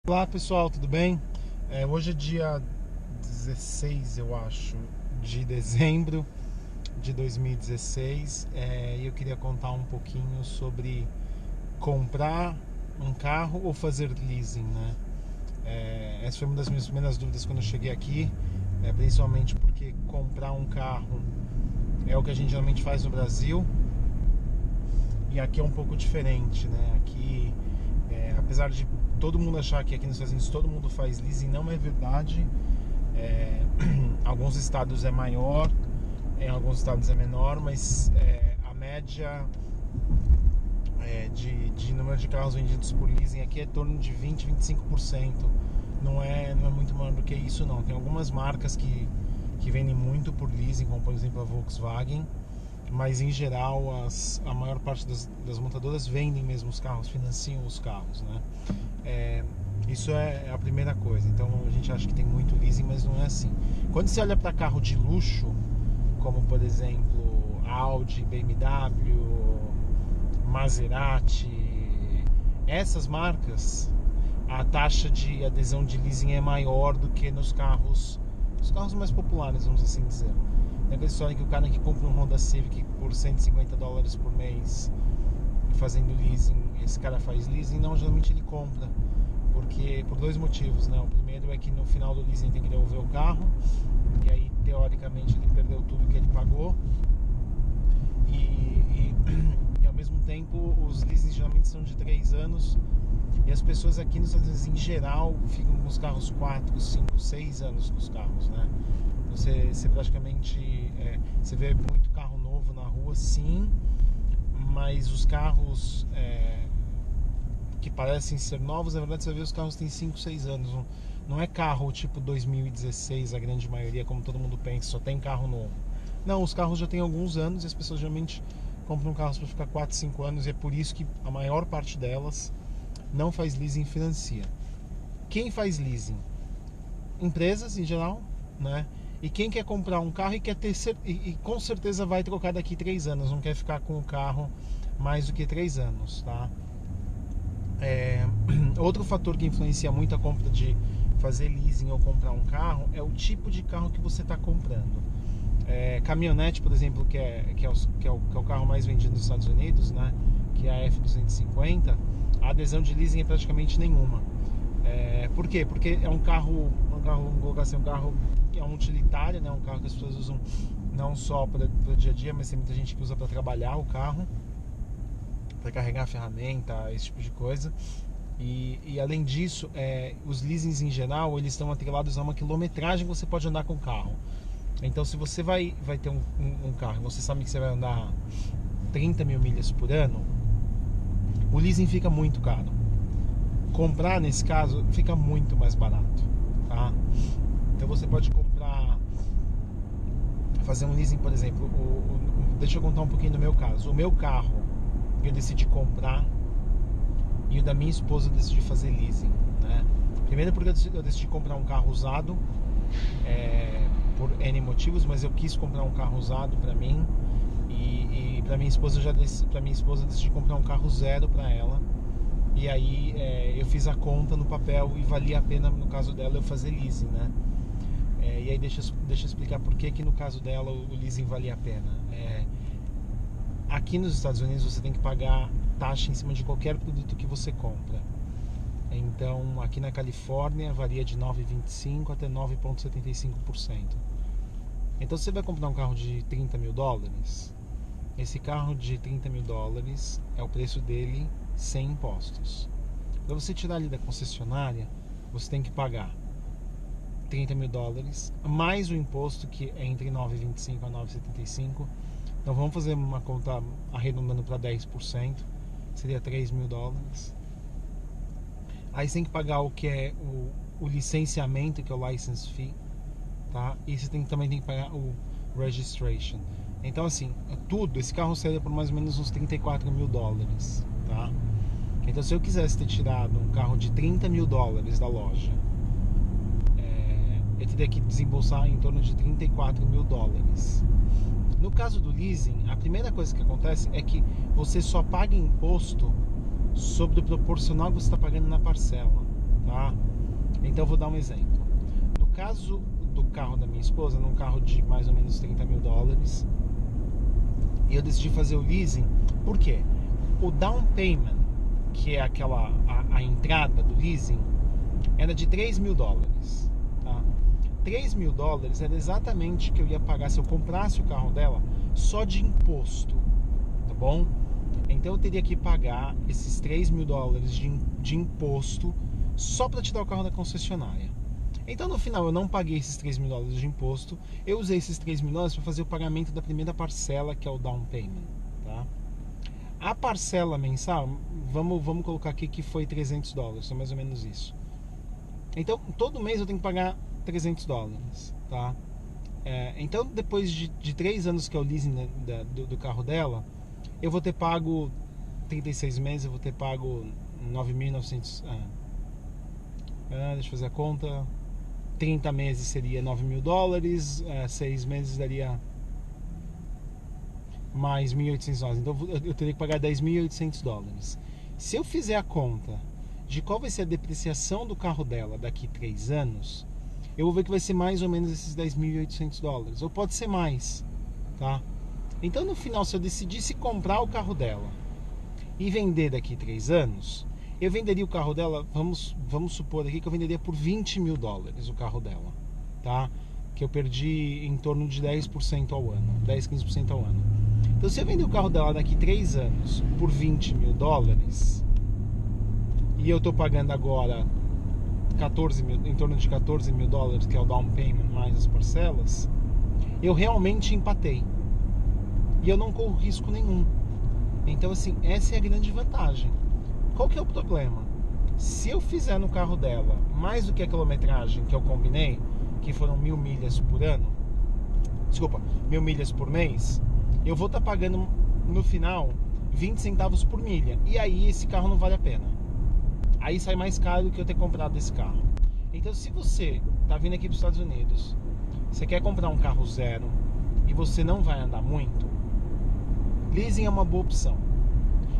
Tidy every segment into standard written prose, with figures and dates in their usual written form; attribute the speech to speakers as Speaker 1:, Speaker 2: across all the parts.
Speaker 1: Olá pessoal, tudo bem? Hoje é dia 16, eu acho, de dezembro de 2016 e eu queria contar um pouquinho sobre comprar um carro ou fazer leasing, né? Essa foi uma das minhas primeiras dúvidas quando eu cheguei aqui, principalmente porque comprar um carro é o que a gente geralmente faz no Brasil e aqui é um pouco diferente, né? Aqui, apesar de todo mundo achar que aqui nos Estados Unidos todo mundo faz leasing, não é verdade. Alguns estados é maior, em alguns estados é menor, mas a média de número de carros vendidos por leasing aqui é em torno de 20, 25%. Não é muito maior do que isso, não. Tem algumas marcas que vendem muito por leasing, como por exemplo a Volkswagen, mas em geral a maior parte das montadoras vendem mesmo os carros, financiam os carros, né? Isso é a primeira coisa. Então a gente acha que tem muito leasing, mas não é assim. Quando você olha para carro de luxo, como por exemplo Audi, BMW, Maserati, essas marcas, a taxa de adesão de leasing é maior do que nos carros mais populares, vamos assim dizer. Tem aquela história que o cara que compra um Honda Civic por $150 por mês fazendo leasing, esse cara faz leasing? Não, geralmente ele compra, porque por dois motivos, né? O primeiro é que no final do leasing tem que devolver o carro, e aí teoricamente ele perdeu tudo que ele pagou, e ao mesmo tempo os leasings geralmente são de 3 anos, e as pessoas aqui nos Estados Unidos em geral ficam com os carros 4, 5, 6 anos com os carros, né? Você praticamente você vê muito carro novo na rua, sim, mas os carros que parecem ser novos, na verdade você vê os carros têm 5, 6 anos. Não é carro tipo 2016, a grande maioria, como todo mundo pensa, só tem carro novo. Não, os carros já têm alguns anos e as pessoas geralmente compram carros para ficar 4, 5 anos, e é por isso que a maior parte delas não faz leasing, financia. Quem faz leasing? Empresas em geral, né? E quem quer comprar um carro e quer ter e com certeza vai trocar daqui 3 anos, não quer ficar com o carro mais do que 3 anos, tá? Outro fator que influencia muito a compra de fazer leasing ou comprar um carro é o tipo de carro que você está comprando. Caminhonete, por exemplo, que é o carro mais vendido nos Estados Unidos, né? Que é a F-250, a adesão de leasing é praticamente nenhuma. Por quê? Porque é um carro, vamos colocar assim, um carro é um utilitário, né? Um carro que as pessoas usam não só para o dia a dia, mas tem muita gente que usa para trabalhar o carro, para carregar a ferramenta, esse tipo de coisa. E além disso, os leasings em geral, eles estão atrelados a uma quilometragem que você pode andar com o carro. Então se você vai ter um carro e você sabe que você vai andar 30 mil milhas por ano, o leasing fica muito caro. Comprar, nesse caso, fica muito mais barato, tá? Então você pode fazer um leasing, por exemplo, deixa eu contar um pouquinho do meu caso. O meu carro eu decidi comprar e o da minha esposa eu decidi fazer leasing, né? Primeiro porque eu decidi comprar um carro usado, por N motivos, mas eu quis comprar um carro usado para mim, e para minha esposa eu decidi comprar um carro zero para ela. E aí eu fiz a conta no papel e valia a pena, no caso dela, eu fazer leasing, né? E aí deixa eu explicar por que no caso dela o leasing valia a pena. Aqui nos Estados Unidos você tem que pagar taxa em cima de qualquer produto que você compra. Então aqui na Califórnia varia de 9,25% até 9,75%. Então você vai comprar um carro de $30 mil, esse carro de $30 mil é o preço dele sem impostos. Para você tirar ali da concessionária, você tem que pagar $30 mil mais o imposto, que é entre 9,25 a 9,75. Então vamos fazer uma conta arredondando para 10%, seria $3 mil. Aí você tem que pagar o que é o licenciamento, que é o license fee, tá? E você também tem que pagar o registration. Então assim, esse carro seria por mais ou menos uns $34 mil, tá? Então se eu quisesse ter tirado um carro de $30 mil da loja, eu teria que desembolsar em torno de $34 mil. No caso do leasing, a primeira coisa que acontece é que você só paga imposto sobre o proporcional que você está pagando na parcela, tá? Então eu vou dar um exemplo. No caso do carro da minha esposa, num carro de mais ou menos $30.000, e eu decidi fazer o leasing. Por quê? O down payment, que é a entrada do leasing, era de $3.000, tá? $3.000 era exatamente o que eu ia pagar se eu comprasse o carro dela só de imposto, tá bom? Então eu teria que pagar esses $3.000 de imposto só para tirar o carro da concessionária. Então no final eu não paguei esses $3.000 de imposto, eu usei esses $3.000 para fazer o pagamento da primeira parcela, que é o down payment, tá? A parcela mensal, vamos colocar aqui que foi $300, é mais ou menos isso. Então todo mês eu tenho que pagar $300, tá? Então depois de 3 anos que é o leasing do carro dela, eu vou ter pago 36 meses, eu vou ter pago 9.900. Deixa eu fazer a conta. 30 meses seria $9.000, 6 meses daria mais $1.800. Então eu teria que pagar $10.800. Se eu fizer a conta de qual vai ser a depreciação do carro dela daqui 3 anos, eu vou ver que vai ser mais ou menos esses $10.800, ou pode ser mais, tá? Então no final, se eu decidisse comprar o carro dela e vender daqui 3 anos, eu venderia o carro dela, vamos supor aqui que eu venderia por $20.000 o carro dela, tá? Que eu perdi em torno de 10% ao ano, 10, 15% ao ano. Então se eu vender o carro dela daqui 3 anos por $20.000 e eu tô pagando agora em torno de $14.000, que é o down payment mais as parcelas, eu realmente empatei e eu não corro risco nenhum. Então assim, essa é a grande vantagem. Qual que é o problema? Se eu fizer no carro dela mais do que a quilometragem que eu combinei, que foram 1.000 milhas por ano, 1.000 milhas por mês, eu vou estar pagando no final 20 centavos por milha, e aí esse carro não vale a pena. Aí sai mais caro do que eu ter comprado esse carro. Então se você está vindo aqui para os Estados Unidos, você quer comprar um carro zero e você não vai andar muito, leasing é uma boa opção.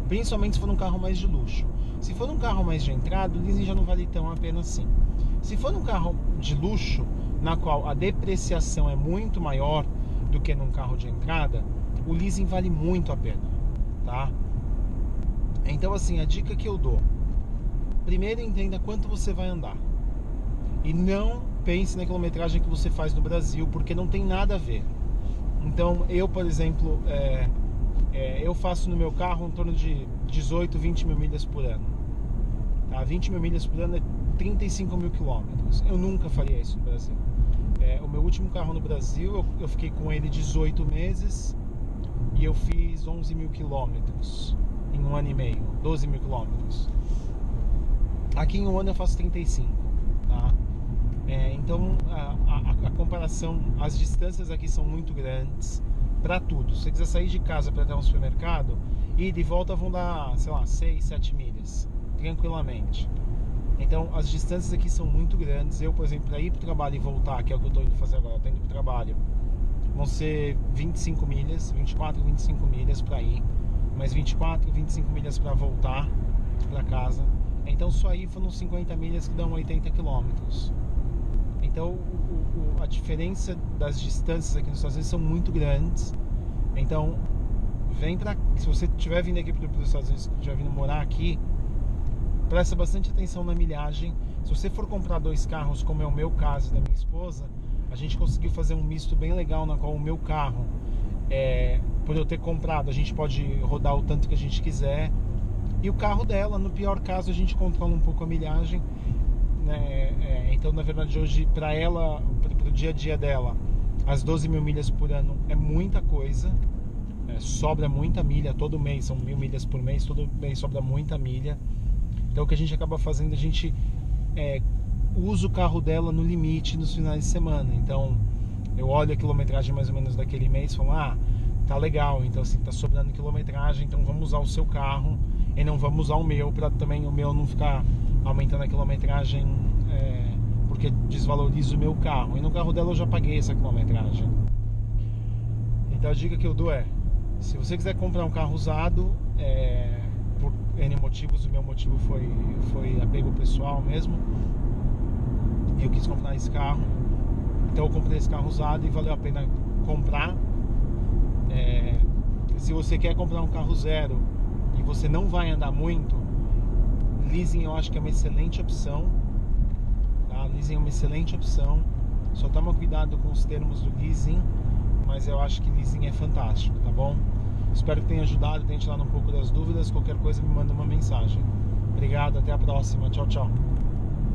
Speaker 1: Principalmente se for um carro mais de luxo. Se for um carro mais de entrada, o leasing já não vale tão a pena assim. Se for um carro de luxo, na qual a depreciação é muito maior do que num carro de entrada, o leasing vale muito a pena, tá? Então assim, a dica que eu dou: primeiro entenda quanto você vai andar. E não pense na quilometragem que você faz no Brasil, porque não tem nada a ver. Então eu, por exemplo, eu faço no meu carro em torno de 18, 20 mil milhas por ano, tá? 20 mil milhas por ano é 35 mil quilômetros. Eu nunca faria isso no Brasil. O meu último carro no Brasil, eu fiquei com ele 18 meses e eu fiz 11 mil quilômetros em 1 ano e meio, 12 mil quilômetros. Aqui em 1 ano eu faço 35, tá? Então a comparação, as distâncias aqui são muito grandes para tudo. Se você quiser sair de casa para ir a um supermercado, e de volta vão dar, sei lá, 6, 7 milhas, tranquilamente. Então as distâncias aqui são muito grandes. Eu, por exemplo, para ir para o trabalho e voltar, que é o que eu estou indo fazer agora, estou indo para o trabalho, vão ser 25 milhas, 24, 25 milhas para ir, mais 24, 25 milhas para voltar para casa. Então só aí foram 50 milhas que dão 80 quilômetros. Então a diferença das distâncias aqui nos Estados Unidos são muito grandes. Então se você estiver vindo aqui para os Estados Unidos, se estiver vindo morar aqui, presta bastante atenção na milhagem. Se você for comprar 2 carros, como é o meu caso e da minha esposa, a gente conseguiu fazer um misto bem legal, na qual o meu carro, por eu ter comprado, a gente pode rodar o tanto que a gente quiser, e o carro dela, no pior caso, a gente controla um pouco a milhagem, né? Então na verdade hoje, para ela, para o dia a dia dela, as 12 mil milhas por ano é muita coisa. Sobra muita milha todo mês, são 1.000 milhas por mês, todo mês sobra muita milha. Então o que a gente acaba fazendo, a gente usa o carro dela no limite nos finais de semana. Então eu olho a quilometragem mais ou menos daquele mês e falo, tá legal, então assim, tá sobrando quilometragem, então vamos usar o seu carro e não vamos usar o meu, para também o meu não ficar aumentando a quilometragem, porque desvaloriza o meu carro. E no carro dela eu já paguei essa quilometragem. Então a dica que eu dou se você quiser comprar um carro usado, por N motivos, o meu motivo foi apego pessoal mesmo, eu quis comprar esse carro. Então eu comprei esse carro usado e valeu a pena comprar. Se você quer comprar um carro zero e você não vai andar muito, leasing eu acho que é uma excelente opção, tá? Leasing é uma excelente opção. Só toma cuidado com os termos do leasing, mas eu acho que leasing é fantástico, tá bom? Espero que tenha ajudado, tenha tirado um pouco das dúvidas. Qualquer coisa me manda uma mensagem. Obrigado, até a próxima. Tchau, tchau.